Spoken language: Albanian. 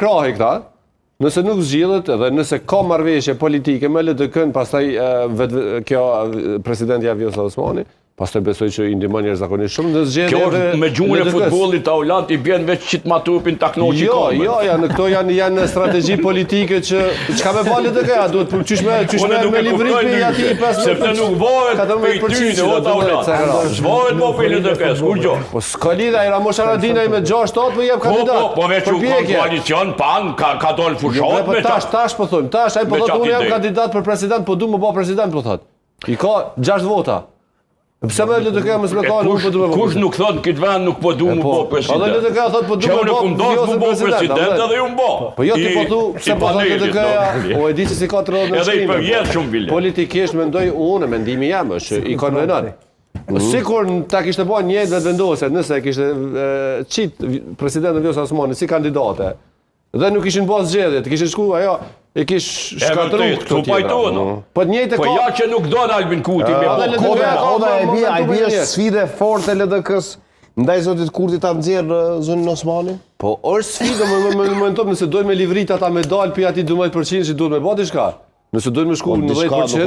krahi këta, nëse nuk zgjidhet edhe nëse ka marrëveshje politike me LDK-n, pastaj kjo presidenti Vjosa Osmani, pastaj besoj që i ndihmon jashtëzakonisht shumë në zgjedhje. Kjo me gjuhën e futbollit Aulant i bën veç çit matupin ta knoçi kohën. Jo, këto janë strategji politike që çka me bale të këja, duhet çish me livrit me aty pas. Sepse nuk bëhet për ty në Aulant. Zvohet po për LDK, kur gjë. Po s'ka lidhje ai Ramosh Haradinaj me 6-8 po jep kandidat. Po veç u koalicion pan ka dol fushat me tash po thon, tash ai po thotë unë jam kandidat për president, po du më bë president po thotë. I ka 6 vota. Pse më LDK mos më kanë, nuk po duhet. Kush nuk thon këtë vend nuk po duam më bë president. Po LDK thot po duam më bë president edhe ju më bë. Po jo ti po thu, pse po thot LDK, o e di se si ka të rrodhë në shkrim. Edhe i përvjet shumë bile. Politikisht mendoj unë, mendimi jam është i konvenon. Sikur ta kishte bën një vetëvendose, nëse kishte çit presidentin Vjosa Osmani si kandidate. Dhe nuk ishin bërë zgjedhje, të kishin shkuar ajo, e kish shkatruar këto tjera. Po të njëjtë Po ja që nuk don Albin Kuti me ai bie sfidë forte LDK-s ndaj zotit Kurti ta nxjerr zonën Osmani? Po është sfidë, më momenton nëse dojmë me livrit ata me dal pi aty 12% që duhet me bë diçka. Nëse dojmë me shku në 10%.